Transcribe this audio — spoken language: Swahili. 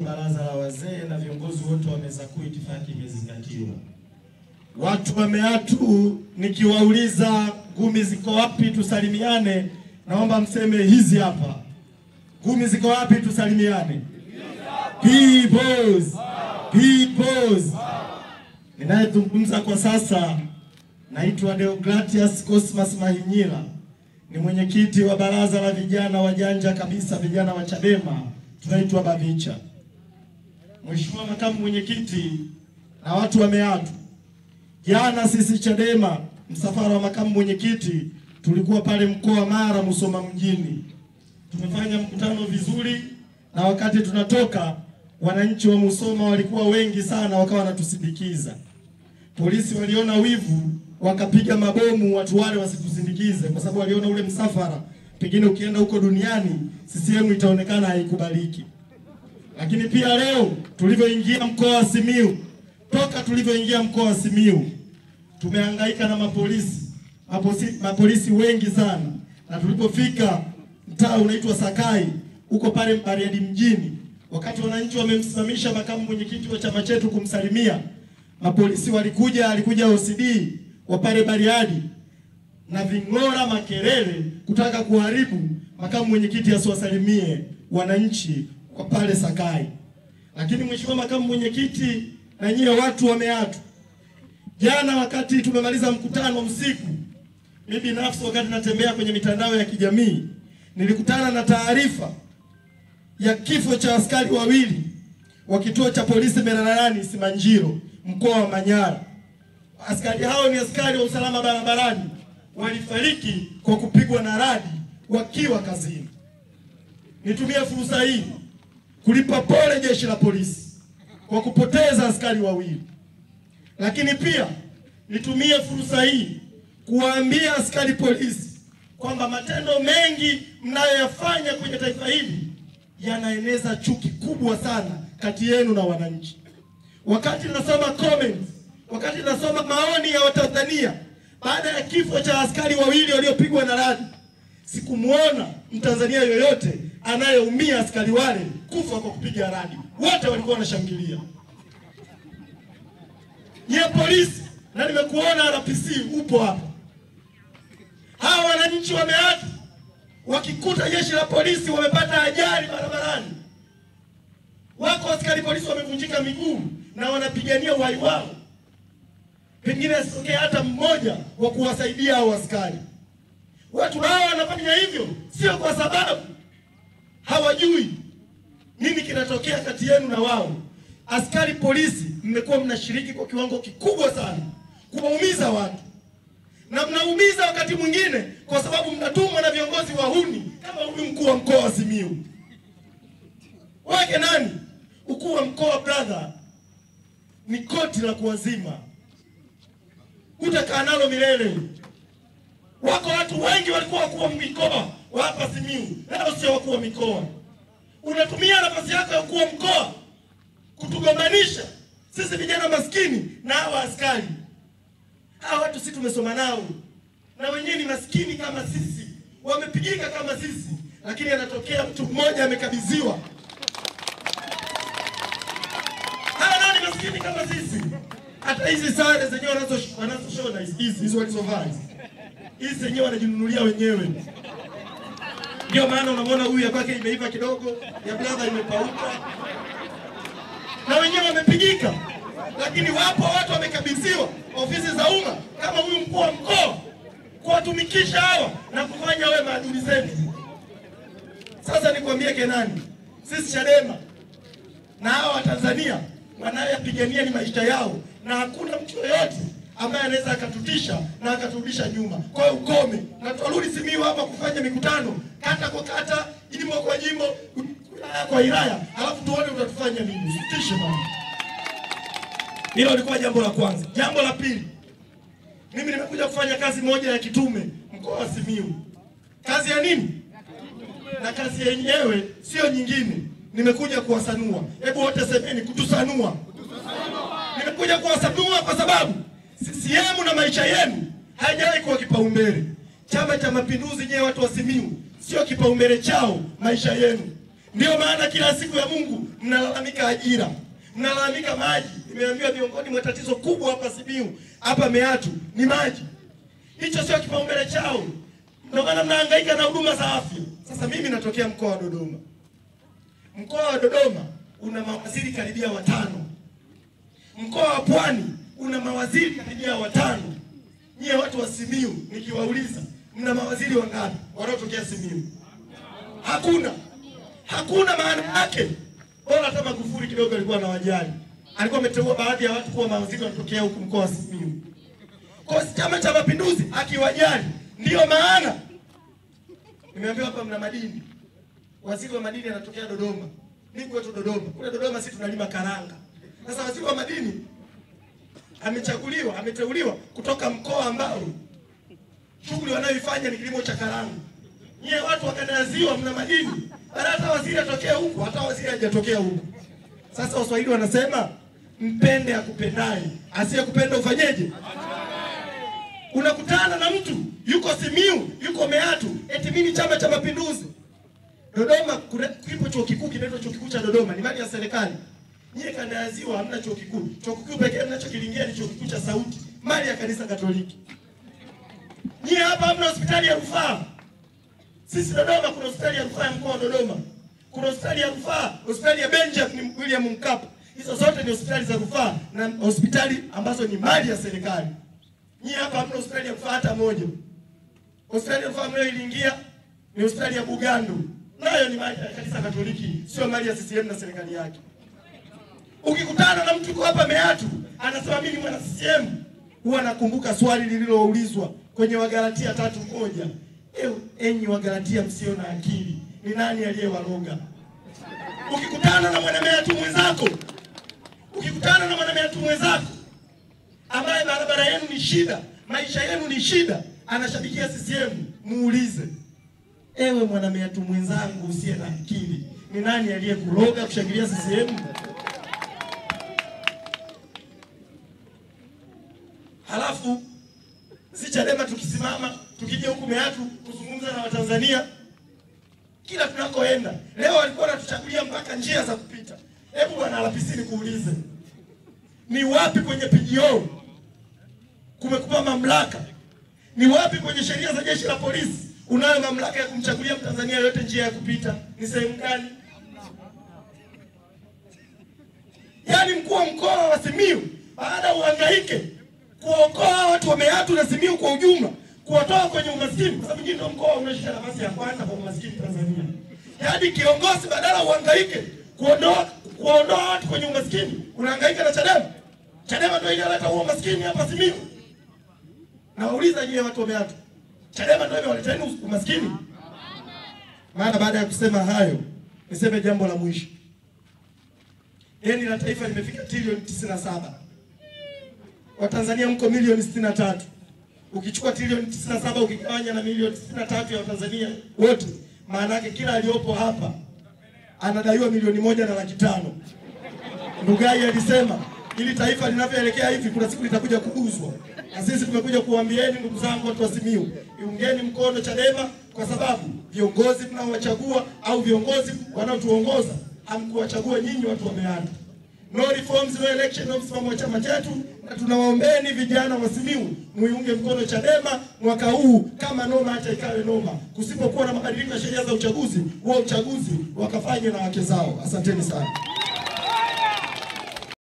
Baraza la wazee na viongozi wote wa meza kuu, itifaki imezingatiwa. Watu wa Meatu, nikiwauliza ngumi ziko wapi tusalimiane, naomba mseme hizi hapa. Ngumi ziko wapi tusalimiane? Peoples. Peoples. Ninayezungumza kwa sasa naitwa Deogratias Cosmas Mahinyila. Ni mwenyekiti wa baraza la vijana wajanja kabisa, vijana wa Chadema, tunaitwa Bavicha. Mheshimiwa makamu mwenyekiti na watu wa Meatu, jana sisi Chadema msafara wa makamu mwenyekiti tulikuwa pale mkoa Mara, Musoma mjini. Tumefanya mkutano vizuri, na wakati tunatoka wananchi wa Musoma walikuwa wengi sana, wakawa wanatusindikiza. Polisi waliona wivu, wakapiga mabomu watu wale wasitusindikize, kwa sababu waliona ule msafara pengine ukienda huko duniani CCM itaonekana haikubaliki. Lakini pia leo tulivyoingia mkoa wa Simiyu, toka tulivyoingia mkoa wa Simiyu tumehangaika na mapolisi wengi sana, na tulipofika mtaa unaitwa Sakai huko pale Bariadi mjini, wakati wananchi wamemsimamisha makamu mwenyekiti wa chama chetu kumsalimia, mapolisi alikuja OCD wa pale Bariadi na ving'ora makelele kutaka kuharibu makamu mwenyekiti asiwasalimie wananchi kwa pale Sakai. Lakini mheshimiwa makamu mwenyekiti na nyie watu wa Meatu, jana wakati tumemaliza mkutano usiku, mimi binafsi wakati natembea kwenye mitandao ya kijamii nilikutana na taarifa ya kifo cha askari wawili wa kituo cha polisi Mererani Simanjiro, mkoa wa Manyara. Askari hao ni askari wa usalama barabarani, walifariki kwa kupigwa na radi wakiwa kazini. Nitumie fursa hii kulipa pole jeshi la polisi kwa kupoteza askari wawili. Lakini pia nitumie fursa hii kuwaambia askari polisi kwamba matendo mengi mnayoyafanya kwenye taifa hili yanaeneza chuki kubwa sana kati yenu na wananchi. Wakati nasoma comments, wakati nasoma maoni ya Watanzania baada ya kifo cha askari wawili waliopigwa na radi, sikumuona Mtanzania yoyote anayeumia askari wale kufa kwa kupiga radi. Wote walikuwa wanashangilia. Nye polisi, na nimekuona RPC upo hapa. Hawa wananchi wa Meatu wakikuta jeshi la polisi wamepata ajali barabarani, wako askari polisi wamevunjika miguu na wanapigania uhai wao, pengine asitokee hata mmoja wa kuwasaidia hao askari. Watu hawa wanafanya hivyo sio kwa sababu hawajui nini kinatokea kati yenu na wao. Askari polisi mmekuwa mnashiriki kwa kiwango kikubwa sana kuwaumiza watu, na mnaumiza wakati mwingine kwa sababu mnatumwa na viongozi wahuni kama huyu mkuu wa mkoa wa Simiyu. Wake nani? Ukuu wa mkoa brother ni koti la kuwazima, utakaa nalo milele. Wako watu wengi walikuwa wakuu wa mikoa wa hapa Simiyu, leo sio wakuu wa mikoa. Unatumia nafasi yako ya ukuu wa mkoa kutugombanisha sisi vijana maskini na hawa askari. Hawa watu sisi tumesoma nao, na wenyewe ni maskini kama sisi, wamepigika kama sisi, lakini anatokea mtu mmoja amekabidhiwa. Hawa nani maskini kama sisi? Hata hizi sare zenyewe wanazoshona hizi walizovaa hizi zenyewe wanajinunulia wenyewe. Ndio maana unamwona huyu ya kwake imeiva kidogo, ya brother imepauka, na wenyewe wamepigika. Lakini wapo watu wamekabidhiwa ofisi za umma kama huyu mkuu wa mkoa kuwatumikisha hawa na kufanya wewe maadui zetu. Sasa nikwambie Kenani, sisi Chadema na hawa wa Tanzania wanayopigania ni maisha yao, na hakuna mtu yoyote ambaye anaweza akatutisha na akaturudisha nyuma. Kwa hiyo ukome, na tuarudi Simiyu hapa kufanya mikutano kata kwa kata, jimbo kwa jimbo, wilaya kwa wilaya, alafu tuone utatufanya nini. Sitishe bwana. Hilo lilikuwa jambo la kwanza. Jambo la pili, mimi nimekuja kufanya kazi moja ya kitume mkoa wa Simiyu. Kazi ya nini? Na kazi yenyewe sio nyingine, nimekuja kuwasanua. Hebu wote semeni kutusanua. Nimekuja kuwasanua kwa sababu CCM na maisha yenu haijawahi kuwa kipaumbele. Chama cha Mapinduzi, nyewe watu wa Simiyu, sio kipaumbele chao maisha yenu. Ndio maana kila siku ya Mungu mnalalamika ajira, mnalalamika maji. Nimeambiwa miongoni mwa tatizo kubwa hapa Simiyu, hapa Meatu ni maji. Hicho sio kipaumbele chao. Ndio maana mnahangaika na huduma za afya. Sasa mimi natokea mkoa wa Dodoma. Mkoa wa Dodoma una mawaziri karibia 5. Mkoa wa Pwani una mawaziri karibia 5. Nyie watu wa Simiyu nikiwauliza, mna mawaziri wangapi wanaotokea Simiyu? Hakuna. Hakuna, maana yake bora hata Magufuli kidogo alikuwa anawajali. Alikuwa ameteua baadhi ya watu kuwa mawaziri wanatokea huku mkoa wa Simiyu. Kwa Chama cha Mapinduzi akiwajali, ndio maana nimeambiwa hapa mna madini. Waziri wa madini anatokea Dodoma. Mimi kwetu Dodoma. Kule Dodoma sisi tunalima karanga. Sasa waziri wa madini ameteuliwa kutoka mkoa ambao shughuli wanayoifanya ni kilimo cha karanga. Nyie watu wa kanda ya Ziwa mna madini. Baada hata waziri atokea huku, hata waziri hajatokea huku. Sasa Waswahili wanasema mpende akupendaye, asiyekupenda ufanyeje? Unakutana na mtu yuko Simiyu, yuko Meatu, eti mimi Chama cha Mapinduzi. Dodoma kipo chuo kikuu kinaitwa chuo kikuu cha Dodoma, ni mali ya serikali. Nyie kanda ya Ziwa hamna chuo kikuu. Chuo kikuu pekee mnachokilingia ni chuo kikuu cha Sauti, mali ya kanisa Katoliki. Nyie hapa hamna hospitali ya rufaa. Sisi Dodoma kuna hospitali ya rufaa ya mkoa wa Dodoma. Kuna hospitali ya rufaa, hospitali ya Benjamin William Mkapa. Hizo zote ni hospitali za rufaa na hospitali ambazo ni mali ya serikali. Nyie hapa hamna hospitali ya rufaa hata moja. Hospitali ya rufaa mnayoilingia ni hospitali ya Bugando. Nayo ni mali ya kanisa Katoliki, sio mali ya CCM na serikali yake. Ukikutana na mtu hapa Meatu anasema mimi mwana CCM, huwa nakumbuka swali lililoulizwa kwenye Wagalatia 3:1. Enyi Wagalatia msio na akili, ni nani aliyewaroga? Ukikutana na mwana Meatu mwenzako ambaye barabara yenu ni shida, maisha yenu ni shida, anashabikia CCM, muulize, ewe mwana Meatu mwenzangu usiye na akili, ni nani aliyekuroga kushangilia CCM? Halafu si Chadema tukisimama, tukija huku Meatu kuzungumza na Watanzania kila tunakoenda. Leo walikuwa wanatuchagulia mpaka njia za kupita. Hebu bwana Lapisini kuulize, ni wapi kwenye PGO kumekupa mamlaka? Ni wapi kwenye sheria za jeshi la polisi unayo mamlaka ya kumchagulia Mtanzania yote njia ya kupita? Ni sehemu gani? Yaani mkuu wa mkoa wa Simiyu baada uhangaike kuokoa watu wa Meatu na Simiyu kwa ujumla, kuwatoa kwenye umaskini, kwa sababu ndio mkoa unashika nafasi ya kwanza kwa umaskini Tanzania. Yaani kiongozi badala uhangaike kuondoa watu kwenye umaskini, unahangaika na Chadema. Chadema ndio inaleta huo umaskini hapa Simiyu. Na wauliza nyie watu wa Meatu, Chadema ndio inaleta umaskini? Maana baada ya kusema hayo, niseme jambo la mwisho. Deni la taifa limefika trilioni 97. Watanzania mko milioni 63. Ukichukua trilioni 97 ukigawanya na milioni 63 ya Watanzania wote, maana yake kila aliyopo hapa anadaiwa milioni 1.5 milioni. Ndugai alisema ili taifa linavyoelekea hivi kuna siku litakuja kuuzwa. Na sisi tumekuja kuambieni ndugu zangu watu wa Simiyu, iungeni mkono Chadema, kwa sababu viongozi mnaowachagua au viongozi wanaotuongoza hamkuwachagua nyinyi watu wa Meatu. No reforms, no election, no msimamo wa chama chetu, na tunawaombeni vijana wa Simiyu muiunge mkono Chadema mwaka huu, kama noma hata ikawe noma. Kusipokuwa na mabadiliko ya sheria za uchaguzi, huo uchaguzi wakafanye na wake zao. Asanteni sana.